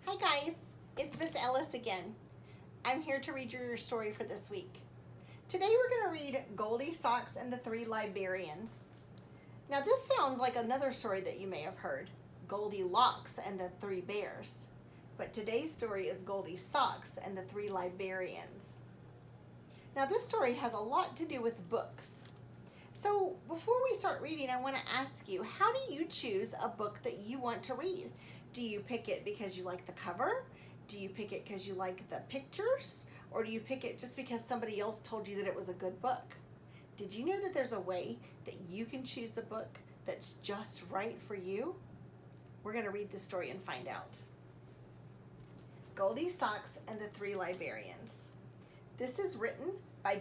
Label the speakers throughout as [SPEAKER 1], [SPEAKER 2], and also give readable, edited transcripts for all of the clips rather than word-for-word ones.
[SPEAKER 1] Hi guys, it's Miss Ellis again. I'm here to read your story for this week. Today we're going to read Goldie Socks and the Three Libearians. Now this sounds like another story that you may have heard, Goldie Locks and the Three Bears. But today's story is Goldie Socks and the Three Libearians. Now this story has a lot to do with books. So before we start reading, I want to ask you, how do you choose a book that you want to read? Do you pick it because you like the cover? Do you pick it because you like the pictures? Or do you pick it just because somebody else told you that it was a good book? Did you know that there's a way that you can choose a book that's just right for you? We're going to read the story and find out. Goldie Socks and the Three Libearians. This is written by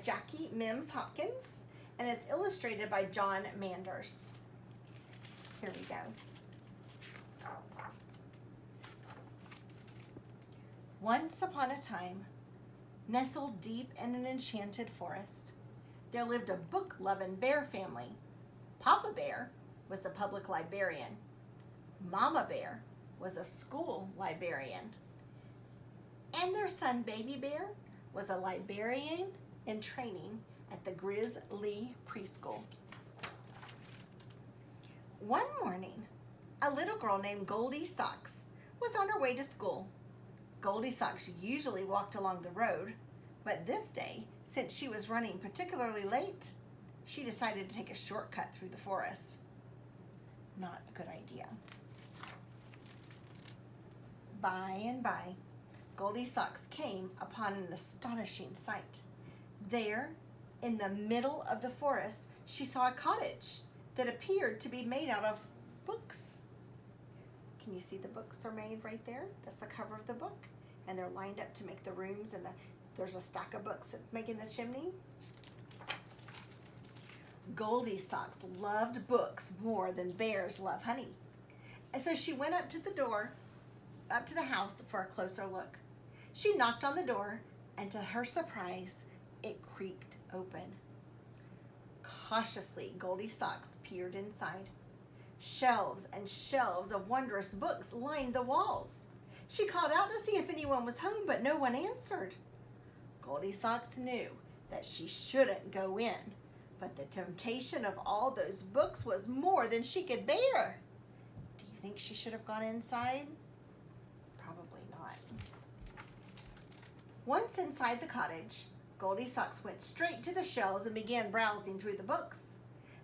[SPEAKER 1] Mims Hopkins and it's illustrated by John Manders. Here we go. Once upon a time, nestled deep in an enchanted forest, there lived a book-loving bear family. Papa Bear was the public librarian. Mama Bear was a school librarian. And their son, Baby Bear, was a librarian in training at the Grizzly Preschool. One morning, a little girl named Goldie Socks was on her way to school. Goldie Socks usually walked along the road, but this day, since she was running particularly late, she decided to take a shortcut through the forest. Not a good idea. By and by, Goldie Socks came upon an astonishing sight. There, in the middle of the forest, she saw a cottage that appeared to be made out of books. Can you see the books are made right there? That's the cover of the book. And they're lined up to make the rooms, and there's a stack of books that's making the chimney. Goldie Socks loved books more than bears love honey. And so she went up to the house for a closer look. She knocked on the door, and to her surprise, it creaked open. Cautiously, Goldie Socks peered inside. Shelves and shelves of wondrous books lined the walls. She called out to see if anyone was home, but no one answered. Goldie Socks knew that she shouldn't go in, but the temptation of all those books was more than she could bear. Do you think she should have gone inside? Probably not. Once inside the cottage, Goldie Socks went straight to the shelves and began browsing through the books.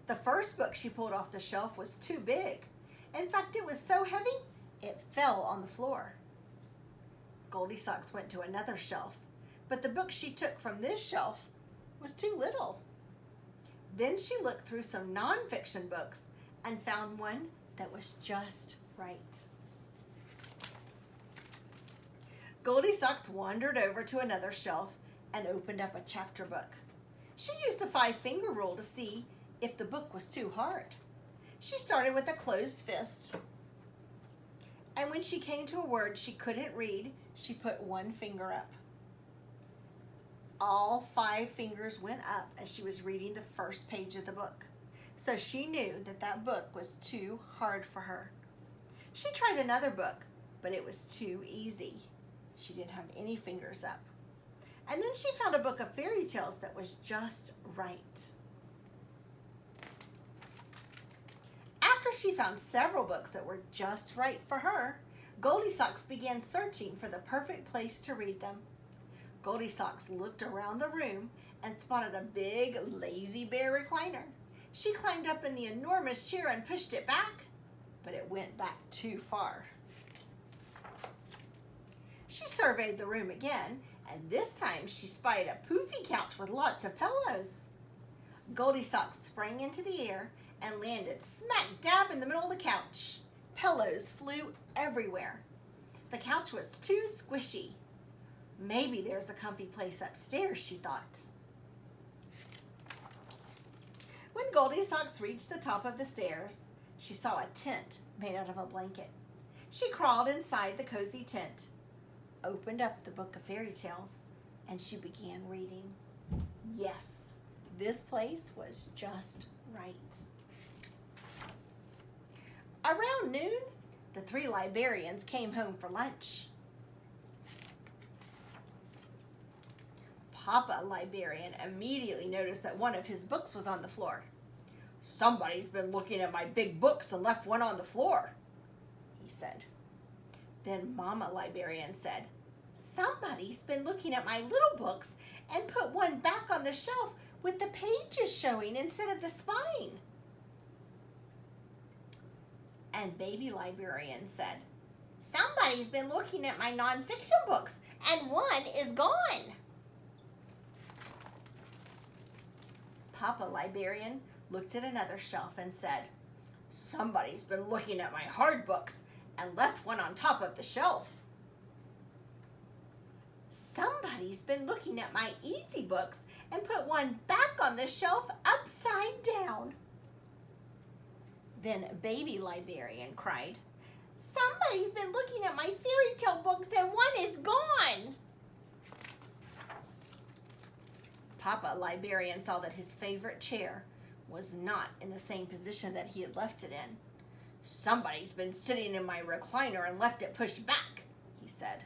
[SPEAKER 1] The first book she pulled off the shelf was too big. In fact, it was so heavy, it fell on the floor. Goldie Socks went to another shelf, but the book she took from this shelf was too little. Then she looked through some nonfiction books and found one that was just right. Goldie Socks wandered over to another shelf and opened up a chapter book. She used the 5-finger rule to see if the book was too hard. She started with a closed fist, and when she came to a word she couldn't read, she put one finger up. All 5 fingers went up as she was reading the first page of the book, so she knew that that book was too hard for her. She tried another book, but it was too easy. She didn't have any fingers up. And then she found a book of fairy tales that was just right. After she found several books that were just right for her, Goldie Socks began searching for the perfect place to read them. Goldie Socks looked around the room and spotted a big, lazy bear recliner. She climbed up in the enormous chair and pushed it back, but it went back too far. She surveyed the room again, and this time she spied a poofy couch with lots of pillows. Goldie Socks sprang into the air and landed smack dab in the middle of the couch. Pillows flew everywhere. The couch was too squishy. Maybe there's a comfy place upstairs, she thought. When Goldie Socks reached the top of the stairs, she saw a tent made out of a blanket. She crawled inside the cozy tent, opened up the book of fairy tales, and she began reading. Yes, this place was just right. Around noon, the three Libearians came home for lunch. Papa Libearian immediately noticed that one of his books was on the floor. "Somebody's been looking at my big books and left one on the floor," he said. Then Mama Libearian said, "Somebody's been looking at my little books and put one back on the shelf with the pages showing instead of the spine." And Baby Libearian said, "Somebody's been looking at my nonfiction books and one is gone." Papa Libearian looked at another shelf and said, "Somebody's been looking at my hard books and left one on top of the shelf." "Somebody's been looking at my easy books and put one back on the shelf upside down." Then Baby Libearian cried, "Somebody's been looking at my fairy tale books and one is gone." Papa Libearian saw that his favorite chair was not in the same position that he had left it in. "Somebody's been sitting in my recliner and left it pushed back," he said.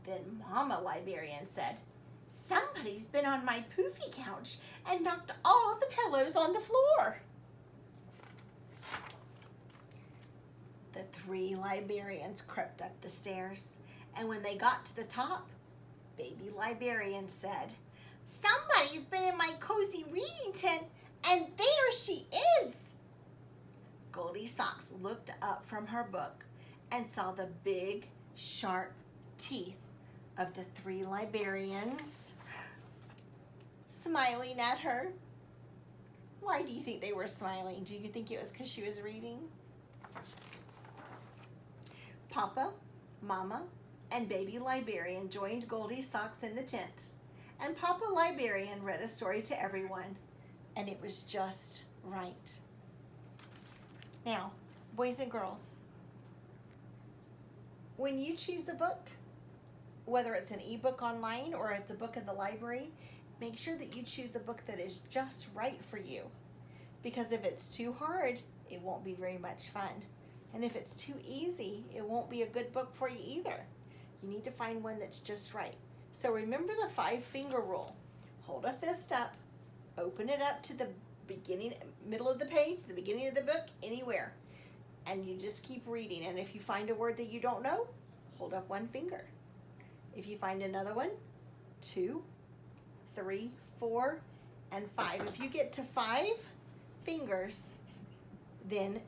[SPEAKER 1] Then Mama Libearian said, "Somebody's been on my poofy couch and knocked all the pillows on the floor." The three Libearians crept up the stairs, and when they got to the top, Baby Libearian said, "Somebody's been in my cozy reading tent, and there she is." Goldie Socks looked up from her book and saw the big, sharp teeth of the three Libearians smiling at her. Why do you think they were smiling? Do you think it was because she was reading? Papa, Mama, and Baby Libearian joined Goldie Socks in the tent, and Papa Libearian read a story to everyone, and it was just right. Now, boys and girls, when you choose a book, whether it's an ebook online or it's a book in the library, make sure that you choose a book that is just right for you. Because if it's too hard, it won't be very much fun. And if it's too easy, it won't be a good book for you either. You need to find one that's just right. So remember the 5-finger rule. Hold a fist up, open it up to the middle of the page, the beginning of the book, anywhere. And you just keep reading. And if you find a word that you don't know, hold up 1 finger. If you find another one, 2, 3, 4, and 5. If you get to 5 fingers, then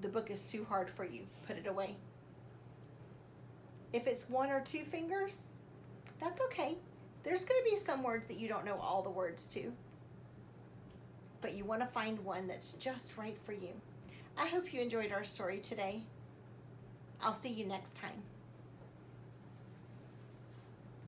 [SPEAKER 1] the book is too hard for you. Put it away. If it's 1 or 2 fingers, that's okay. There's going to be some words that you don't know all the words to. But you want to find one that's just right for you. I hope you enjoyed our story today. I'll see you next time.